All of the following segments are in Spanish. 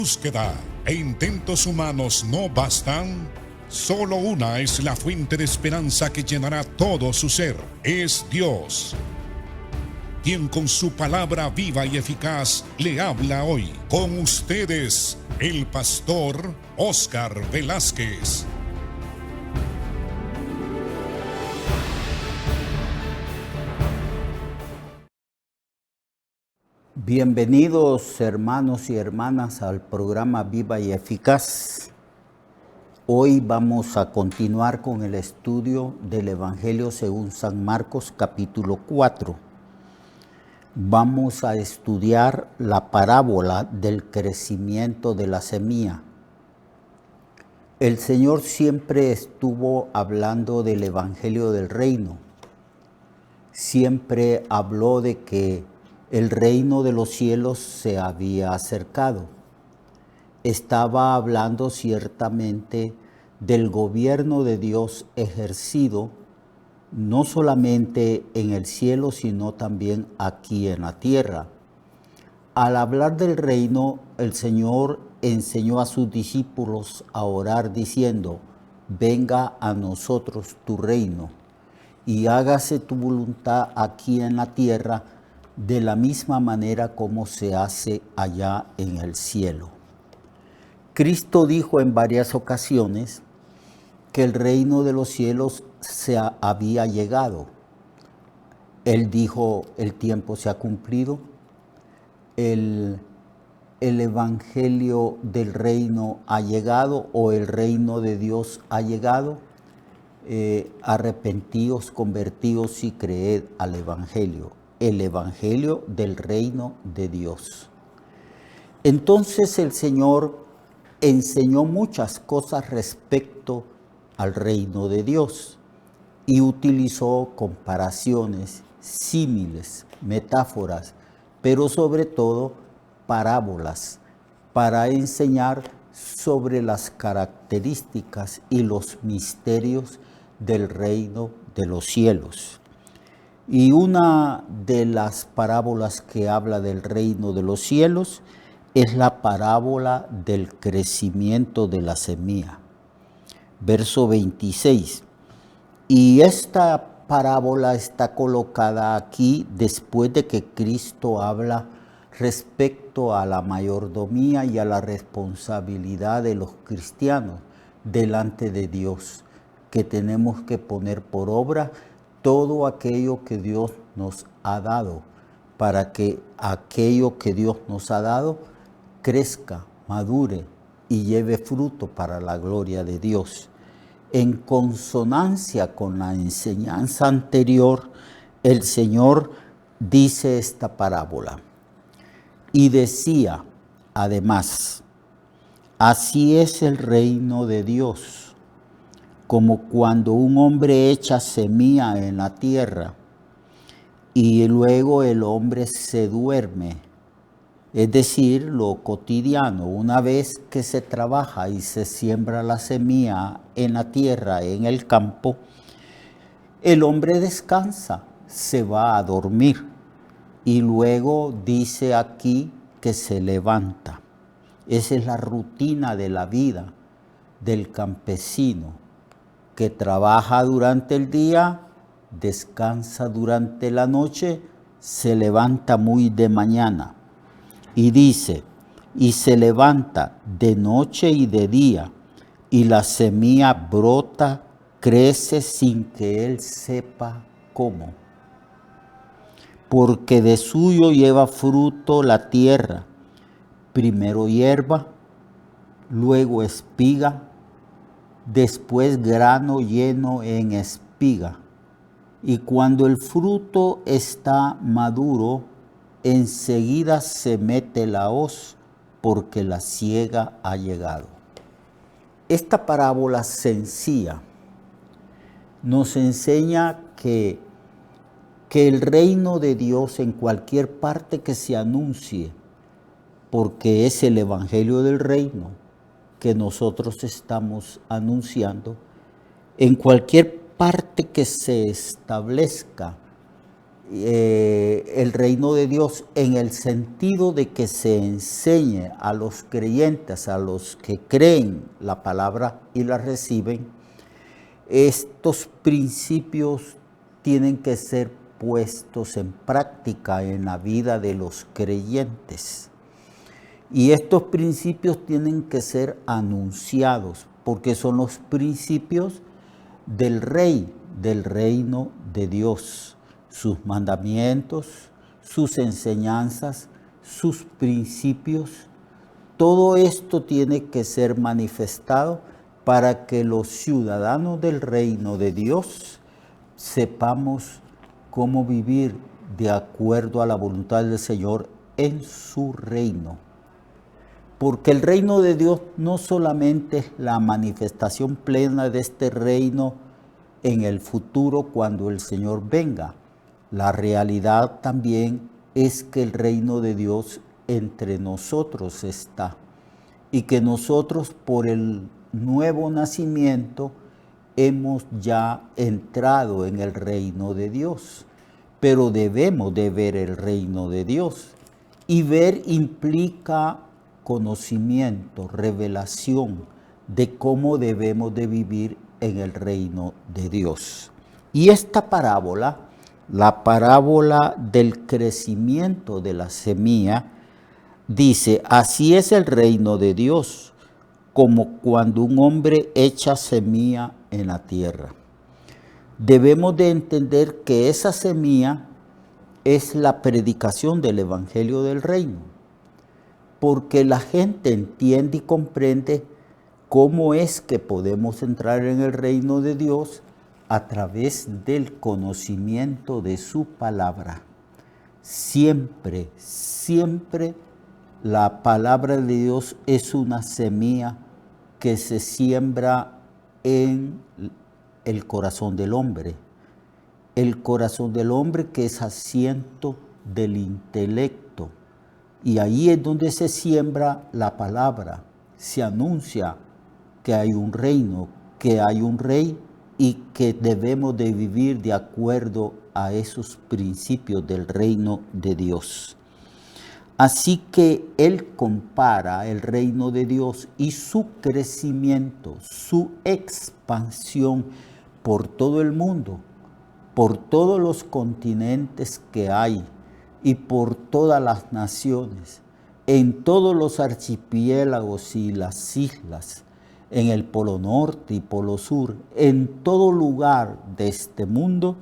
Búsqueda e intentos humanos no bastan. Solo una es la fuente de esperanza que llenará todo su ser. Es Dios, quien con su palabra viva y eficaz le habla hoy. Con ustedes, el pastor Óscar Velázquez. Bienvenidos hermanos y hermanas al programa Viva y Eficaz. Hoy vamos a continuar con el estudio del Evangelio según San Marcos capítulo 4. Vamos a estudiar la parábola del crecimiento de la semilla. El Señor siempre estuvo hablando del Evangelio del Reino. Siempre habló de que el reino de los cielos se había acercado. Estaba hablando ciertamente del gobierno de Dios ejercido no solamente en el cielo, sino también aquí en la tierra. Al hablar del reino, el Señor enseñó a sus discípulos a orar diciendo: venga a nosotros tu reino y hágase tu voluntad aquí en la tierra de la misma manera como se hace allá en el cielo. Cristo dijo en varias ocasiones que el reino de los cielos se había llegado. Él dijo: el tiempo se ha cumplido, el evangelio del reino ha llegado, o el reino de Dios ha llegado. Arrepentíos, convertíos y creed al evangelio, el evangelio del reino de Dios. Entonces el Señor enseñó muchas cosas respecto al reino de Dios y utilizó comparaciones, símiles, metáforas, pero sobre todo parábolas para enseñar sobre las características y los misterios del reino de los cielos. Y una de las parábolas que habla del reino de los cielos es la parábola del crecimiento de la semilla. Verso 26. Y esta parábola está colocada aquí después de que Cristo habla respecto a la mayordomía y a la responsabilidad de los cristianos delante de Dios, que tenemos que poner por obra todo aquello que Dios nos ha dado, para que aquello que Dios nos ha dado crezca, madure y lleve fruto para la gloria de Dios. En consonancia con la enseñanza anterior, el Señor dice esta parábola. Y decía, además: así es el reino de Dios, como cuando un hombre echa semilla en la tierra y luego el hombre se duerme. Es decir, lo cotidiano. Una vez que se trabaja y se siembra la semilla en la tierra, en el campo, el hombre descansa, se va a dormir y luego dice aquí que se levanta. Esa es la rutina de la vida del campesino, que trabaja durante el día, descansa durante la noche, se levanta muy de mañana. Y dice: y se levanta de noche y de día, y la semilla brota, crece sin que él sepa cómo. Porque de suyo lleva fruto la tierra, primero hierba, luego espiga, después grano lleno en espiga. Y cuando el fruto está maduro, enseguida se mete la hoz, porque la siega ha llegado. Esta parábola sencilla nos enseña que el reino de Dios, en cualquier parte que se anuncie, porque es el evangelio del reino que nosotros estamos anunciando, en cualquier parte que se establezca el reino de Dios en el sentido de que se enseñe a los creyentes, a los que creen la palabra y la reciben, estos principios tienen que ser puestos en práctica en la vida de los creyentes. Y estos principios tienen que ser anunciados, porque son los principios del Rey, del reino de Dios. Sus mandamientos, sus enseñanzas, sus principios, todo esto tiene que ser manifestado para que los ciudadanos del reino de Dios sepamos cómo vivir de acuerdo a la voluntad del Señor en su reino. Porque el reino de Dios no solamente es la manifestación plena de este reino en el futuro cuando el Señor venga. La realidad también es que el reino de Dios entre nosotros está y que nosotros por el nuevo nacimiento hemos ya entrado en el reino de Dios. Pero debemos de ver el reino de Dios, y ver implica conocimiento, revelación de cómo debemos de vivir en el reino de Dios. Y esta parábola, la parábola del crecimiento de la semilla, dice: así es el reino de Dios, como cuando un hombre echa semilla en la tierra. Debemos de entender que esa semilla es la predicación del Evangelio del Reino, porque la gente entiende y comprende cómo es que podemos entrar en el reino de Dios a través del conocimiento de su palabra. Siempre, siempre la palabra de Dios es una semilla que se siembra en el corazón del hombre. El corazón del hombre, que es asiento del intelecto. Y ahí es donde se siembra la palabra. Se anuncia que hay un reino, que hay un rey y que debemos de vivir de acuerdo a esos principios del reino de Dios. Así que él compara el reino de Dios y su crecimiento, su expansión por todo el mundo, por todos los continentes que hay y por todas las naciones, en todos los archipiélagos y las islas, en el Polo Norte y Polo Sur, en todo lugar de este mundo,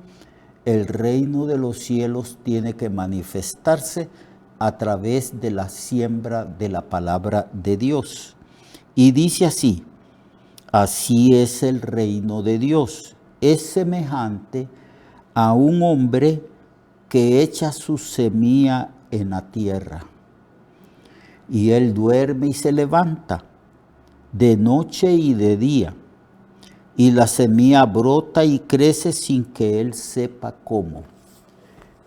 el reino de los cielos tiene que manifestarse a través de la siembra de la palabra de Dios. Y dice así: así es el reino de Dios, es semejante a un hombre que echa su semilla en la tierra. Y él duerme y se levanta, de noche y de día, y la semilla brota y crece sin que él sepa cómo.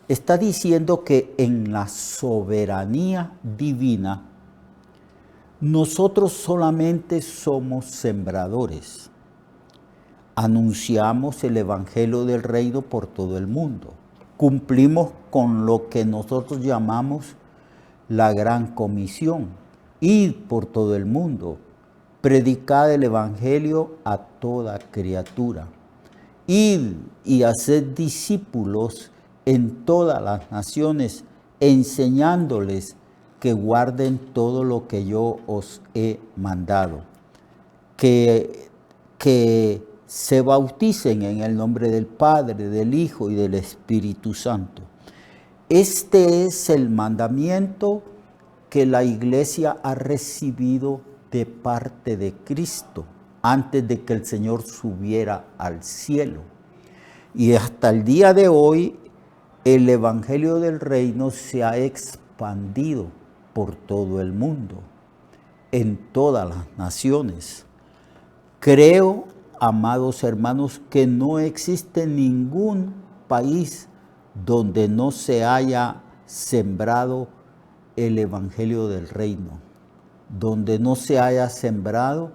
Está diciendo que en la soberanía divina, nosotros solamente somos sembradores. Anunciamos el Evangelio del Reino por todo el mundo. Cumplimos con lo que nosotros llamamos la Gran Comisión: ir por todo el mundo, predicar el Evangelio a toda criatura, ir y hacer discípulos en todas las naciones, enseñándoles que guarden todo lo que yo os he mandado, que se bauticen en el nombre del Padre, del Hijo y del Espíritu Santo. Este es el mandamiento que la Iglesia ha recibido de parte de Cristo antes de que el Señor subiera al cielo. Y hasta el día de hoy, el Evangelio del Reino se ha expandido por todo el mundo, en todas las naciones. Creo, amados hermanos, que no existe ningún país donde no se haya sembrado el Evangelio del Reino, donde no se haya sembrado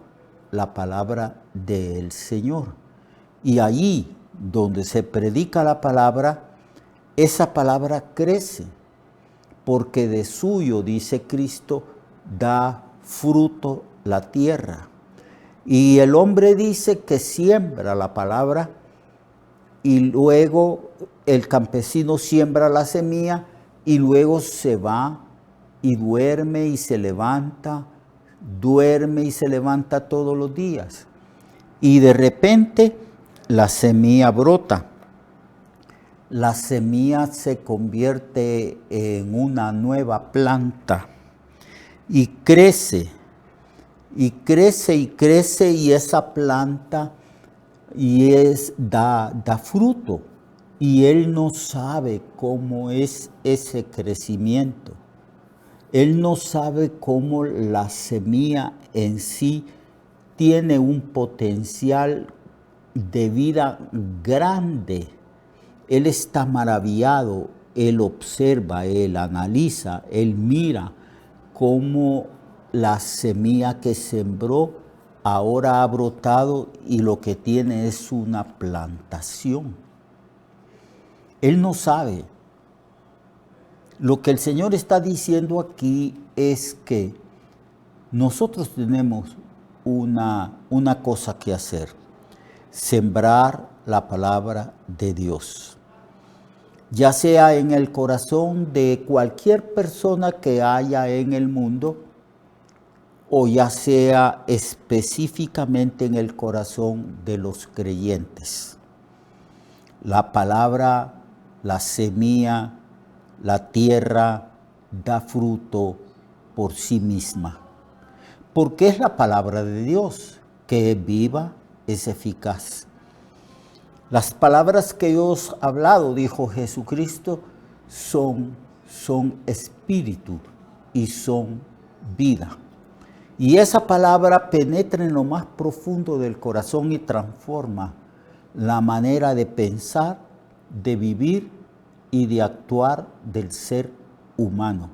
la palabra del Señor. Y allí donde se predica la palabra, esa palabra crece, porque de suyo, dice Cristo, da fruto la tierra. Y el hombre dice que siembra la palabra y luego el campesino siembra la semilla y luego se va y duerme y se levanta, duerme y se levanta todos los días. Y de repente la semilla brota. La semilla se convierte en una nueva planta y crece, y crece, y crece, y esa planta da fruto. Y él no sabe cómo es ese crecimiento. Él no sabe cómo la semilla en sí tiene un potencial de vida grande. Él está maravillado, él observa, él analiza, él mira cómo la semilla que sembró ahora ha brotado y lo que tiene es una plantación. Él no sabe. Lo que el Señor está diciendo aquí es que nosotros tenemos una cosa que hacer: sembrar la palabra de Dios, ya sea en el corazón de cualquier persona que haya en el mundo, o ya sea específicamente en el corazón de los creyentes. La palabra, la semilla, la tierra da fruto por sí misma, porque es la palabra de Dios que es viva, es eficaz. Las palabras que yo os he hablado, dijo Jesucristo, son espíritu y son vida. Y esa palabra penetra en lo más profundo del corazón y transforma la manera de pensar, de vivir y de actuar del ser humano.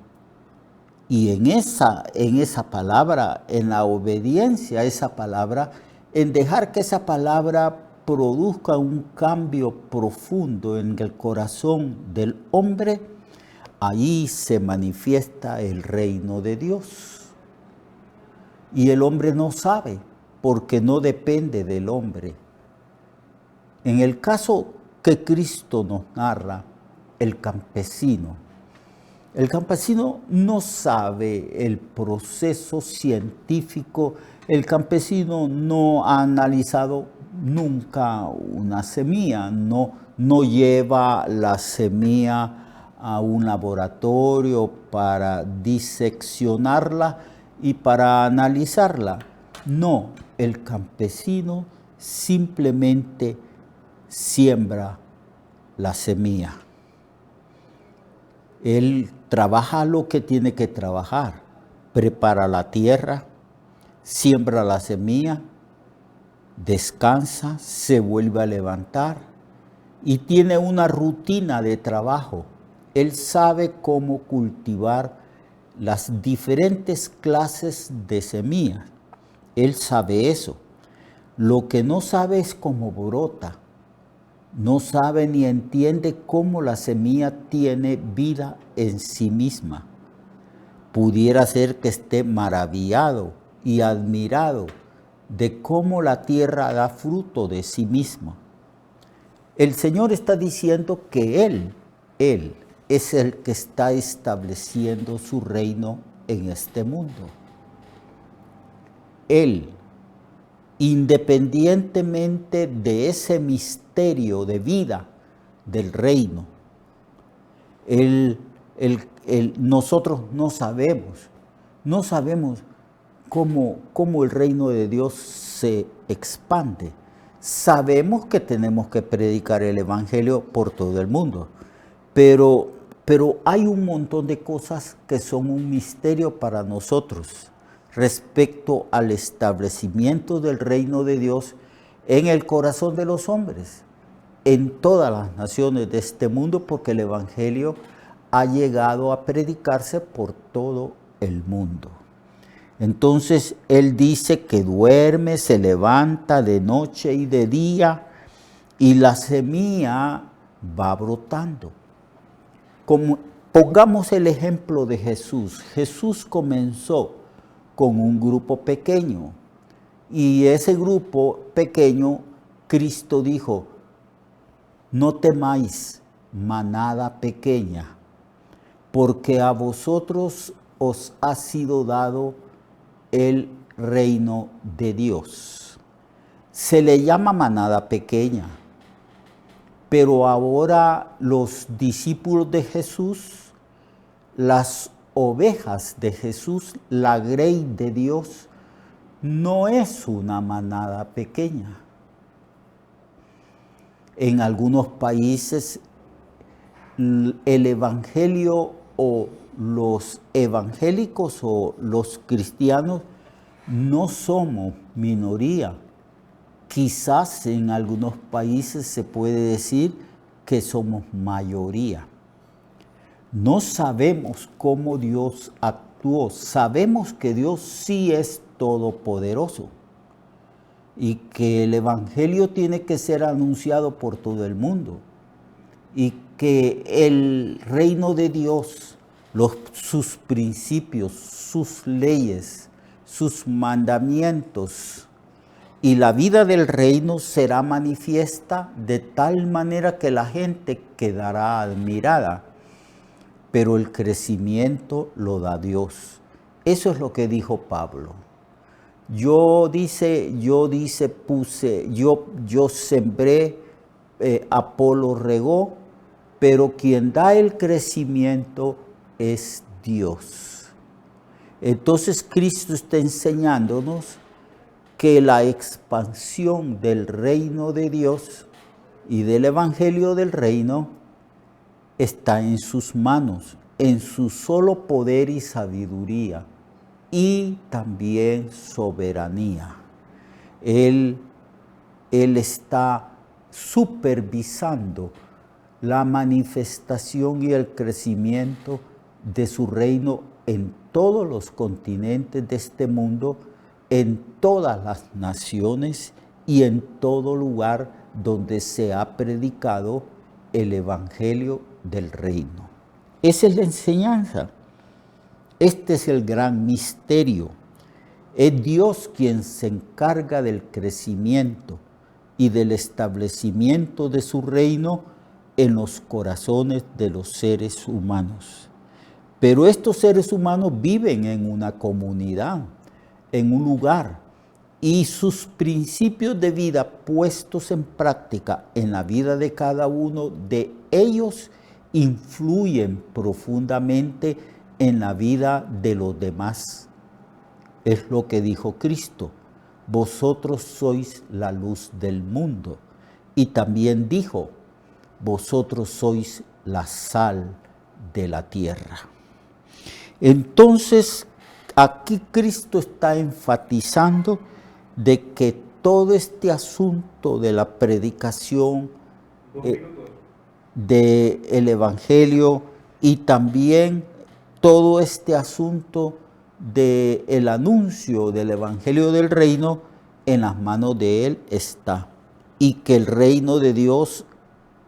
Y en esa palabra, en la obediencia a esa palabra, en dejar que esa palabra produzca un cambio profundo en el corazón del hombre, ahí se manifiesta el reino de Dios. Y el hombre no sabe, porque no depende del hombre. En el caso que Cristo nos narra, el campesino no sabe el proceso científico, el campesino no ha analizado nunca una semilla, no lleva la semilla a un laboratorio para diseccionarla y para analizarla. No, el campesino simplemente siembra la semilla. Él trabaja lo que tiene que trabajar, prepara la tierra, siembra la semilla, descansa, se vuelve a levantar y tiene una rutina de trabajo. Él sabe cómo cultivar las diferentes clases de semillas. Él sabe eso. Lo que no sabe es cómo brota. No sabe ni entiende cómo la semilla tiene vida en sí misma. Pudiera ser que esté maravillado y admirado de cómo la tierra da fruto de sí misma. El Señor está diciendo que Él es el que está estableciendo su reino en este mundo. Él, independientemente de ese misterio de vida del reino, nosotros no sabemos cómo el reino de Dios se expande. Sabemos que tenemos que predicar el evangelio por todo el mundo, pero hay un montón de cosas que son un misterio para nosotros respecto al establecimiento del reino de Dios en el corazón de los hombres, en todas las naciones de este mundo, porque el evangelio ha llegado a predicarse por todo el mundo. Entonces Él dice que duerme, se levanta de noche y de día, y la semilla va brotando. Pongamos el ejemplo de Jesús. Jesús comenzó con un grupo pequeño y ese grupo pequeño, Cristo dijo, no temáis, manada pequeña, porque a vosotros os ha sido dado el reino de Dios. Se le llama manada pequeña, pero ahora los discípulos de Jesús, las ovejas de Jesús, la grey de Dios, no es una manada pequeña. En algunos países el evangelio o los evangélicos o los cristianos no somos minoría. Quizás en algunos países se puede decir que somos mayoría. No sabemos cómo Dios actuó. Sabemos que Dios sí es todopoderoso y que el evangelio tiene que ser anunciado por todo el mundo y que el reino de Dios, sus principios, sus leyes, sus mandamientos y la vida del reino será manifiesta de tal manera que la gente quedará admirada, pero el crecimiento lo da Dios. Eso es lo que dijo Pablo. Yo sembré, Apolo regó, pero quien da el crecimiento es Dios. Entonces Cristo está enseñándonos que la expansión del reino de Dios y del evangelio del reino está en sus manos, en su solo poder y sabiduría, y también soberanía. Él está supervisando la manifestación y el crecimiento de su reino en todos los continentes de este mundo, en todas las naciones y en todo lugar donde se ha predicado el evangelio del reino. Esa es la enseñanza. Este es el gran misterio. Es Dios quien se encarga del crecimiento y del establecimiento de su reino en los corazones de los seres humanos. Pero estos seres humanos viven en una comunidad, en un lugar, y sus principios de vida puestos en práctica en la vida de cada uno de ellos influyen profundamente en la vida de los demás. Es lo que dijo Cristo: vosotros sois la luz del mundo. Y también dijo: vosotros sois la sal de la tierra. Entonces, aquí Cristo está enfatizando de que todo este asunto de la predicación del evangelio y también todo este asunto del anuncio del evangelio del reino en las manos de Él está, y que el reino de Dios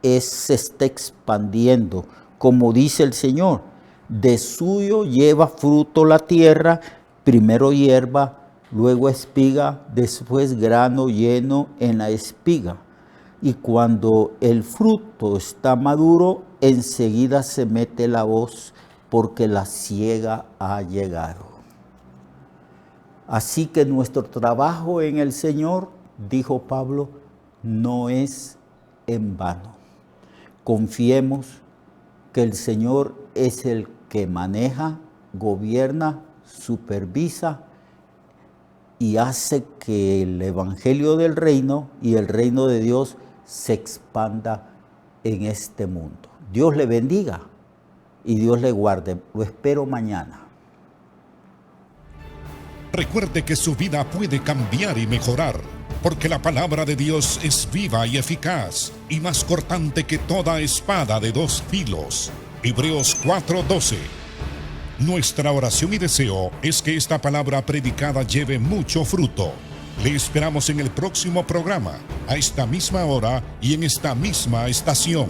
se está expandiendo, como dice el Señor: de suyo lleva fruto la tierra, primero hierba, luego espiga, después grano lleno en la espiga. Y cuando el fruto está maduro, enseguida se mete la hoz, porque la siega ha llegado. Así que nuestro trabajo en el Señor, dijo Pablo, no es en vano. Confiemos que el Señor es el que maneja, gobierna, supervisa y hace que el evangelio del reino y el reino de Dios se expanda en este mundo. Dios le bendiga y Dios le guarde. Lo espero mañana. Recuerde que su vida puede cambiar y mejorar, porque la palabra de Dios es viva y eficaz y más cortante que toda espada de dos filos. Hebreos 4:12. Nuestra oración y deseo es que esta palabra predicada lleve mucho fruto. Le esperamos en el próximo programa, a esta misma hora y en esta misma estación.